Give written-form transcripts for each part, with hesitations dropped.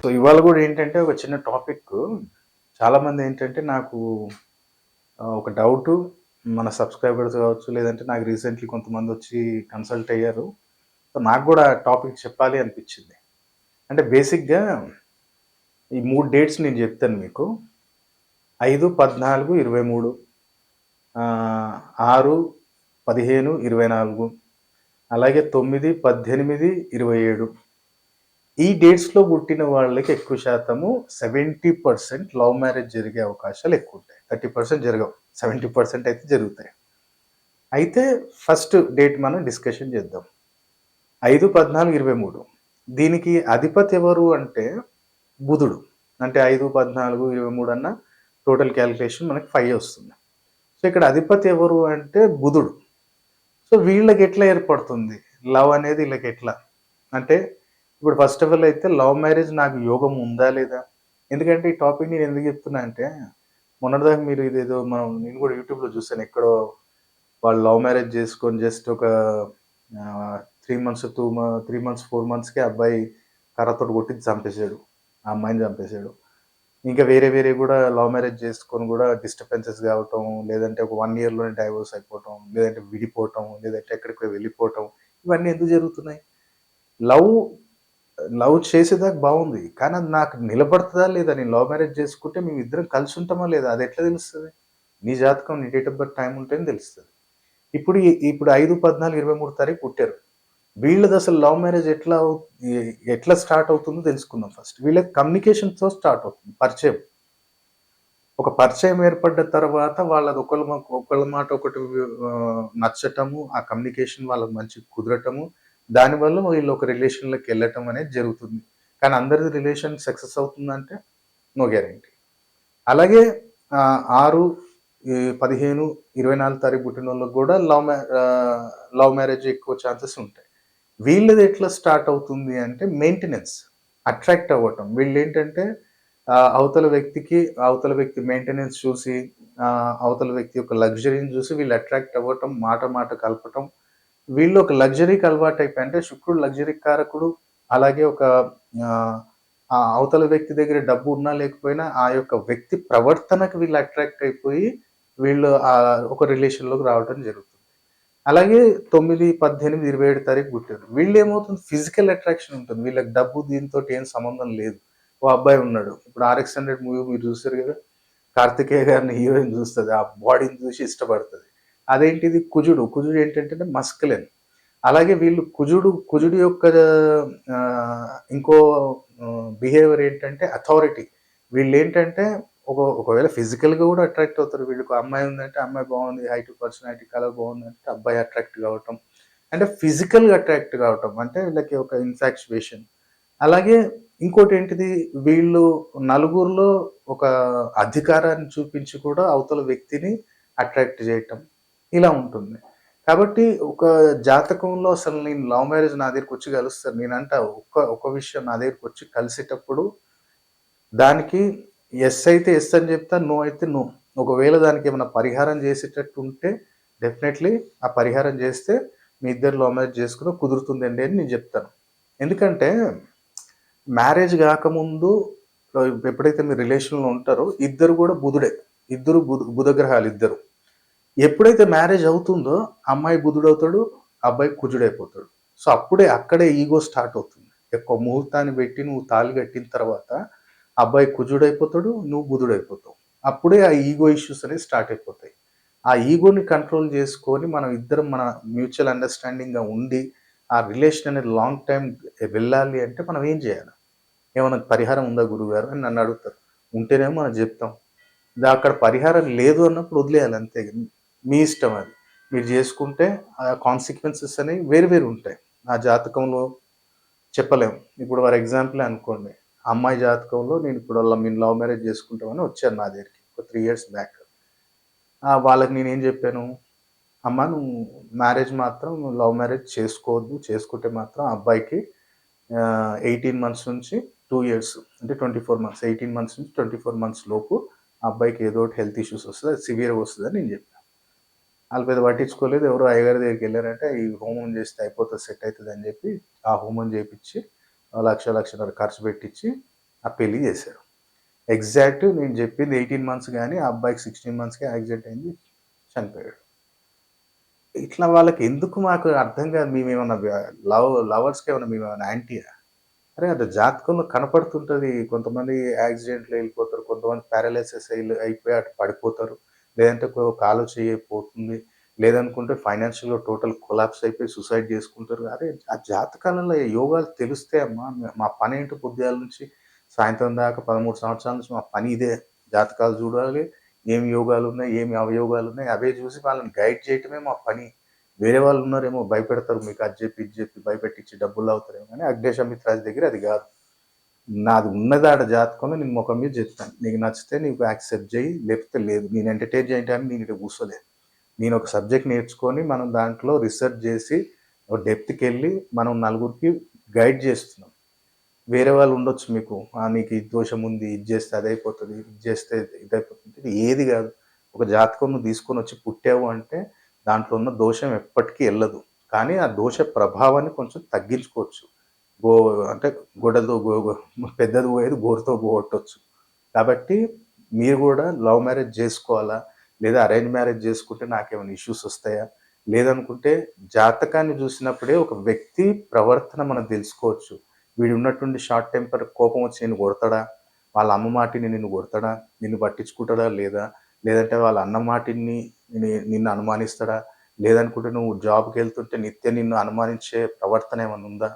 So, ఇవాళ గూడా ఏంటంటే ఒక చిన్న టాపిక్కు చాలామంది ఏంటంటే నాకు ఒక డౌటు మన సబ్‌స్క్రైబర్స్ గావచ్చు, లేదంటే నాకు రీసెంట్‌లీ కొంతమందొచ్చి కన్సల్ట్ అయ్యారు. సో, నాకు గూడా టాపిక్ చెప్పాలి అనిపిచ్చింది. అంటే బేసిక్‌గా ఈ 3 డేట్స్ నేను జెప్తాను మీకు. 5, 14, 23 6, 15, 24 అలాగే 9, 18, 27 ఈ డేట్స్‌లో పుట్టిన వాళ్ళకి ఎక్కువ శాతము 70% లవ్ మ్యారేజ్ జరిగే అవకాశాలు ఎక్కువుంటాయి. 30% జరగవు. 70% అయితే జరుగుతాయి. అయితే ఫస్ట్ డేట్ మనం డిస్కషన్ చేద్దాం. 5, 14, 23 దీనికి అధిపతి ఎవరు అంటే బుధుడు. అంటే 5, 14, 23 అన్న టోటల్ క్యాలిక్యులేషన్ మనకి 5 వస్తుంది. సో, ఇక్కడ అధిపతి ఎవరు అంటే బుధుడు. సో, వీళ్ళకెట్లా ఏర్పడుతుంది? లవ్ అనేది ఈళ్ళకెట్లా? అంటే ఇప్పుడు ఫస్ట్ ఆఫ్ ఆల్ అయితే లవ్ మ్యారేజ్ నాకు యోగం ఉందా? లేదా? ఎందుకంటే ఈ టాపిక్ నేను ఎందుకు చెప్తున్నా అంటే, మొన్నటిదాకా మీరు ఇదేదో నేను కూడా యూట్యూబ్‌లో చూసాను. ఎక్కడో వాళ్ళు లవ్ మ్యారేజ్ చేసుకొని జస్ట్ ఒక 3 మంత్స్, 3 మంత్స్, 4 మంత్స్‌కే అబ్బాయి కర్రతోటి కొట్టి చంపేసాడు. ఆ అమ్మాయిని చంపేసాడు. ఇంకా వేరే వేరేవి గూడా లవ్ మ్యారేజ్ చేసుకొని గూడా డిస్టర్బెన్సెస్ గావటం, లేదంటే ఒక 1 ఇయర్‌లోనే డైవోర్స్ అయిపోవటం, లేదంటే విడిపోవటం, లేదంటే ఎక్కడికో వెళ్ళిపోవటం. ఇవన్నీ ఎందుకు జరుగుతున్నాయి? లవ్ లవ్ చేసేదాకా బావుంది. కానీ అది నాకు నిలబడతదా లేదా? నేను లవ్ మ్యారేజ్ చేసుకుంటే మేమిద్దరం కలిసుంటామా లేదా? అదెట్లా తెలుస్తది? నీ జాతకం, నీ డేట్ ఆఫ్ బర్త్ టైమ్ ఉంటేనే తెలుస్తది. ఇప్పుడు 5, 14, 23 తారీఖు పుట్టారు. వీళ్ళదసలు లవ్ మ్యారేజ్ ఎట్లా స్టార్ట్ అవుతుందో తెలుసుకుందాం ఫస్ట్. వీళ్ళకి కమ్యూనికేషన్‌తో స్టార్ట్ అవుతుంది. పరిచయం. ఒక పరిచయం ఏర్పడ్డ తర్వాత వాళ్ళది ఒకళ్ళ మాట ఒకటి నచ్చటము, ఆ కమ్యూనికేషన్ వాళ్ళకి మంచిగా కుదరటము, దానివల్ల వీళ్ళు ఒక రిలేషన్‌లోకెళ్ళటం అనేది జరుగుతుంది. కానీ అందరిది రిలేషన్ సక్సెస్ అవుతుందంటే నో గ్యారంటీ. అలాగే 6, 15, 24 తారీఖు పుట్టినోళ్ళకి గూడా లవ్ మ్యారేజ్ ఎక్కువ ఛాన్సెస్ ఉంటాయి. వీళ్ళది ఎట్లా స్టార్ట్ అవుతుంది అంటే మెయింటెనెన్స్. అట్రాక్ట్ అవ్వటం. వీళ్ళేంటంటే అవతల వ్యక్తి మెయింటెనెన్స్ చూసి, అవతల వ్యక్తి యొక్క లగ్జరీని చూసి వీళ్ళు అట్రాక్ట్ అవ్వటం, మాట మాట కలపటం. వీళ్ళు ఒక లగ్జరీకి అలవాటైపోయి అంటే శుక్రుడు లగ్జరీ కారకుడు. అలాగే ఆహ్, ఆ అవతల వ్యక్తి దగ్గర డబ్బు ఉన్నా లేకపోయినా ఆ యొక్క వ్యక్తి ప్రవర్తనకు వీళ్ళు అట్రాక్ట్ అయిపోయి వీళ్ళు ఒక రిలేషన్‌లోకి రావటం జరుగుతుంది. అలాగే 9, 18, 27 తారీఖు పుట్టారు. వీళ్ళేమవుతుంది ఫిజికల్ అట్రాక్షన్ ఉంటుంది. వీళ్ళకి డబ్బు దీనితోటి ఏం సంబంధం లేదు. ఓ అబ్బాయి ఉన్నాడు. ఇప్పుడు 'ఆర్ఎక్స్ హండ్రెడ్' మూవీ మీరు చూసారు గదా! కార్తికేయ గారిని హీరోయిన్ చూస్తది. ఆ బాడీని చూసి ఇష్టపడతది. అదేంటిది కుజుడు. కుజుడు ఏంటంటే మస్కులిన్. అలాగే వీళ్ళు కుజుడు యొక్క ఇంకో బిహేవియర్ ఏంటంటే అథారిటీ. వీళ్ళేంటంటే ఒకవేళ ఫిజికల్‌గా గూడా అట్రాక్ట్ అవుతారు. వీళ్ళకి అమ్మాయి ఉందంటే అమ్మాయి బాగుంది. హైట్, పర్సనాలిటీ, కలర్ బాగుందంటే అబ్బాయి అట్రాక్ట్ కావటం. అంటే ఫిజికల్‌గా అట్రాక్ట్ కావటం. అంటే వీళ్ళకి ఒక ఇన్ఫాక్చుయేషన్. అలాగే ఇంకోటేంటిది వీళ్ళు నలుగురిలో ఒక అధికారాన్ని చూపించి కూడా అవతల వ్యక్తిని అట్రాక్ట్ చేయటం. ఇలా ఉంటుంది. కాబట్టి ఒక జాతకంలో అసలు నేను లవ్ మ్యారేజ్ నా దగ్గరికొచ్చి కలుస్తారు. నేనంటా ఒక విషయం నా దగ్గరికొచ్చి కలిసేటప్పుడు దానికి యెస్ అయితే యెస్ అని చెప్తా. నో అయితే నో. ఒకవేళ దానికేమైనా పరిహారం చేసేటట్టుంటే డెఫినైట్‌లీ ఆ పరిహారం చేస్తే మీ ఇద్దరు లవ్ మ్యారేజ్ చేసుకున్న కుదురుతుందండి అని నేను చెప్తాను. ఎందుకంటే మ్యారేజ్ గాకముందు ఎప్పుడైతే మీరు రిలేషన్‌లో ఉంటారో ఇద్దరు గూడా బుధుడే. ఇద్దరు బుధ గ్రహాలిద్దరు. ఎప్పుడైతే మ్యారేజ్ అవుతుందో అమ్మాయి బుధుడవుతాడు, అబ్బాయి కుజుడైపోతాడు. సో, అక్కడే ఈగో స్టార్ట్ అవుతుంది. ఒక ముహూర్తాన్ని పెట్టి నువ్వు తాళి కట్టిన తర్వాత అబ్బాయి కుజుడైపోతాడు, నువ్వు బుధుడైపోతావు. అప్పుడే ఆ ఈగో ఇష్యూస్ అనేవి స్టార్ట్ అయిపోతాయి. ఆ ఈగోని కంట్రోల్ చేసుకొని మనం ఇద్దరం మన మ్యూచువల్ అండర్‌స్టాండింగ్‌గా ఉండి, ఆ రిలేషన్ అనేది లాంగ్ టైమ్ వెళ్ళాలి అంటే మనం ఏం చేయాలి? ఏమన్నా పరిహారం ఉందా గురువుగారు అని నన్నడుగుతారు. ఉంటేనేమో మనం జెప్తాం. అక్కడ పరిహారం లేదు అన్నప్పుడు వదిలేయాలి అంతే. మీ ఇష్టం అది. మీరు జేసుకుంటే ఆ కాన్సిక్వెన్సెస్ అనేవి వేరు వేరు ఉంటాయి. నా జాతకంలో చెప్పలేం. ఇప్పుడు ఫర్ ఎగ్జాంపులే అనుకోండి. అమ్మాయి జాతకంలో మేము లవ్ మ్యారేజ్ జేసుకుంటామని వచ్చారు నా దగ్గరికి. ఒక 3 ఇయర్స్ బ్యాక్. వాళ్ళకి నేనేం జెప్పాను, అమ్మ నువ్వు మ్యారేజ్ మాత్రం లవ్ మ్యారేజ్ చేసుకోవద్దు. చేసుకుంటే మాత్రం అబ్బాయికి 18 మంత్స్ నుంచి 2 ఇయర్స్ అంటే 24 మంత్స్. 18 మంత్స్ నుంచి 24 మంత్స్ లోపు ఆ అబ్బాయికి ఏదో ఒకటి హెల్త్ ఇష్యూస్ వస్తది. అది సివియర్‌గా వస్తదని నేను జెప్పా. ఆళ్ళు పెద్ద పట్టించుకోలేదు. ఎవరో అయ్యగారి దగ్గరికెళ్లారంటే ఈ హోమం చేస్తే అయిపోతది సెట్ అయితదని జెప్పి, ఆ హోమం జేపిచ్చి 1,00,000, 1,50,000 ఖర్చు పెట్టిచ్చి ఆ పెళ్లి చేశారు. ఎగ్జాక్ట్ నేను చెప్పింది 18 మంత్స్ గాని, ఆ అబ్బాయికి 16 మంత్స్‌కే యాక్సిడెంట్ అయింది. చనిపోయాడు. ఇట్లా వాళ్ళకి ఎందుకు మాకు అర్థం కాదు. మేమేమన్నా లవర్స్‌కేమన్నా మేమేమన్నా యాంటీయా? అరే! అది జాతకంలో కనపడుతుంటది. కొంతమంది యాక్సిడెంట్‌లో ఎళ్ళిపోతారు. కొంతమంది పారాలైసిస్ అయిపోయి అటు పడిపోతారు. లేదంటే కాలో చెయ్యో పోతుంది. లేదనుకుంటే ఫైనాన్షియల్‌గా టోటల్ కొలాప్స్ అయిపోయి సూసైడ్ చేసుకుంటారు. అరే! ఆ జాతకాలలో యోగాలు తెలుస్తాయి అమ్మా. మా పనేంటో పొద్దుగాల నుంచి సాయంత్రం దాకా 13 సంవత్సరాల నుంచి మా పని ఇదే. జాతకాలు చూడాలి. ఏమి యోగాలున్నాయి, ఏమి అవయోగాలున్నాయి అవే చూసి వాళ్ళని గైడ్ చేయటమే మా పని. వేరే వాళ్ళున్నారేమో భయపెడతారు. మీకు అది జెప్పి, ఇది జెప్పి భయపెట్టిచ్చి డబ్బులు లాగుతారేమో గానీ, అగ్నేశమిత్రాది దగ్గర అది గాదు. నాది ఉన్నది ఆడ జాతకంలో నేను మొఖం మీద జెప్తాను. నీకు నచ్చితే నీకు యాక్సెప్ట్ జెయ్యి. లేకపోతే లేదు. నేను ఎంటర్‌టైన్ జేయడానికి నేను ఈడ కూర్చోలే. నేనొక సబ్జెక్ట్ నేర్చుకొని, మనం దాంట్లో రిసర్చ్ జేసి, ఒక డెప్త్‌కెళ్ళి మనం నలుగురికి గైడ్ జేస్తున్నాం. వేరే వాళ్ళు ఉండొచ్చు మీకు. నీకు ఈ దోషం ఉంది. ఇది జేస్తే అదైపోతది. ఇది జేస్తే ఇదైపోతది. ఇది ఏది గాదు. ఒక జాతకం నువ్వు తీసుకొనొచ్చి పుట్టావు అంటే, దాంట్లో ఉన్న దోషం ఎప్పటికీ ఎళ్ళదు. కానీ ఆ దోష ప్రభావాన్ని కొంచెం తగ్గించుకోవచ్చు. గో అంటే గొడ్డలితో పెద్దది పోయేది గోరుతో పోగొట్టొచ్చు. కాబట్టి మీరు గూడా లవ్ మ్యారేజ్ జేసుకోవాలా? లేదా అరేంజ్ మ్యారేజ్ జేసుకుంటే నాకేమైనా ఇష్యూస్ ఒస్తాయా? లేదనుకుంటే జాతకాన్ని జూసినప్పుడే ఒక వ్యక్తి ప్రవర్తన మనం దెలుసుకోవచ్చు. వీడున్నట్టుండి షార్ట్ టెంపర్ కోపం వచ్చి నిన్ను కొడతాడా? వాళ్ళ అమ్మ మాటిని నిన్ను కొడతాడా? నిన్ను పట్టించుకుంటాడా లేదా? లేదంటే వాళ్ళ అన్న మాటిని నిన్ను అనుమానిస్తాడా? లేదనుకుంటే నువ్వు జాబ్‌కెళ్తుంటే నిత్యం నిన్ను అనుమానించే ప్రవర్తన ఏమన్నా ఉందా?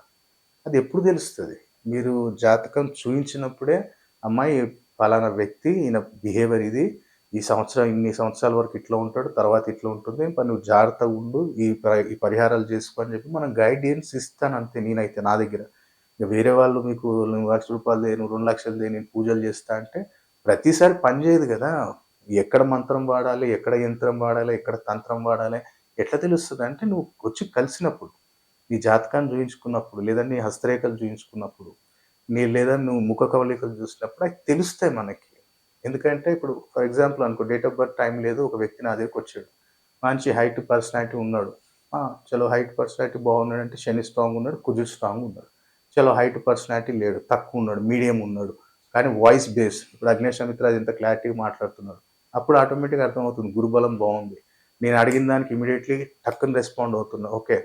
అది ఎప్పుడు తెలుస్తది? మీరు జాతకం చూయించినప్పుడే, అమ్మాయి పలానా వ్యక్తి ఈయన బిహేవియర్ ఇది. ఈ సంవత్సరం ఇన్ని సంవత్సరాల వరకు ఇట్లా ఉంటాడు. తర్వాత ఇట్లా ఉంటుంది. మరి నువ్వు జాగ్రత్తగుండు. ఈ పరిహారాలు చేసుకో అని చెప్పి మనం గైడెన్స్ ఇస్తానంతే నేనైతే నా దగ్గర. ఇక వేరే వాళ్ళు మీకు నువ్వు రూ. 1,00,000 దే, నువ్వు 2,00,000 దే నేను పూజలు చేస్తా అంటే ప్రతిసారి పని చేయదు గదా! ఎక్కడ మంత్రం వాడాలి? ఎక్కడ యంత్రం వాడాలి? ఎక్కడ తంత్రం వాడాలి? ఎట్లా తెలుస్తదంటే నువ్వు వచ్చి కలిసినప్పుడు. నీ జాతకాన్ని చూయించుకున్నప్పుడు, లేదా నీ హస్తరేఖలు చూయించుకున్నప్పుడు, లేదా నువ్వు ముఖ కవళికలు చూసినప్పుడు అయి తెలుస్తాయి మనకి. ఎందుకంటే ఇప్పుడు ఫర్ ఎగ్జాంపుల్ అనుకో డేట్ ఆఫ్ బర్త్ టైం లేదు. ఒక వ్యక్తి నా దగ్గరికొచ్చాడు. మంచి హైట్ పర్సనాలిటీ ఉన్నాడు. చలో హైట్ పర్సనాలిటీ బాగున్నాడంటే శని స్ట్రాంగ్ ఉన్నాడు, కుజుడు స్ట్రాంగ్ ఉన్నాడు. చలో హైట్ పర్సనాలిటీ లేడు. తక్కువ ఉన్నాడు, మీడియం ఉన్నాడు. కానీ వాయిస్ బేస్ ఇప్పుడు అగ్నేష్ అమిత్రాజ్ ఎంత క్లారిటీగా మాట్లాడుతున్నాడు. అప్పుడు ఆటోమేటిక్‌గా అర్థమవుతుంది. గురుబలం బావుంది. నేను అడిగిన దానికి ఇమ్మీడియేట్‌లీ టక్కున రెస్పాండ్ అవుతున్నా. ఓకే.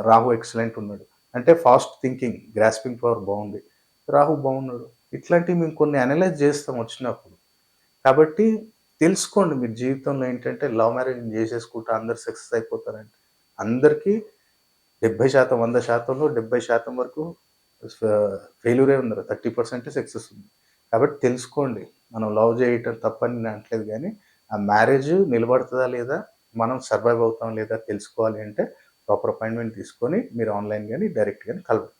రాహు ఎక్సలెంట్ ఉన్నాడు. అంటే ఫాస్ట్ థింకింగ్, గ్రాస్పింగ్ పవర్ బావుంది. రాహు బావున్నాడు. ఇట్లాంటివి మేము కొన్ని అనలైజ్ చేస్తాం వచ్చినప్పుడు. కాబట్టి తెలుసుకోండి మీరు జీవితంలో ఏంటంటే లవ్ మ్యారేజ్ చేసేసుకుంటే అందరూ సక్సెస్ అయిపోతారంటే. అందరికీ 70% 100%లో 70% వరకు ఫ ఫెయిల్యూరే ఉన్నారు. 30% సక్సెస్ ఉంది. కాబట్టి తెలుసుకోండి. మనం లవ్ చేయటం తప్పని నేను అనట్లేదు గానీ, ఆ మ్యారేజ్ నిలబడతదా లేదా? మనం సర్వైవ్ అవుతాం లేదా తెలుసుకోవాలి అంటే ప్రాపర్ అపాయింట్‌మెంట్ తీసుకొని మీరు ఆన్‌లైన్ గాని, డైరెక్ట్ గాని కలవండి.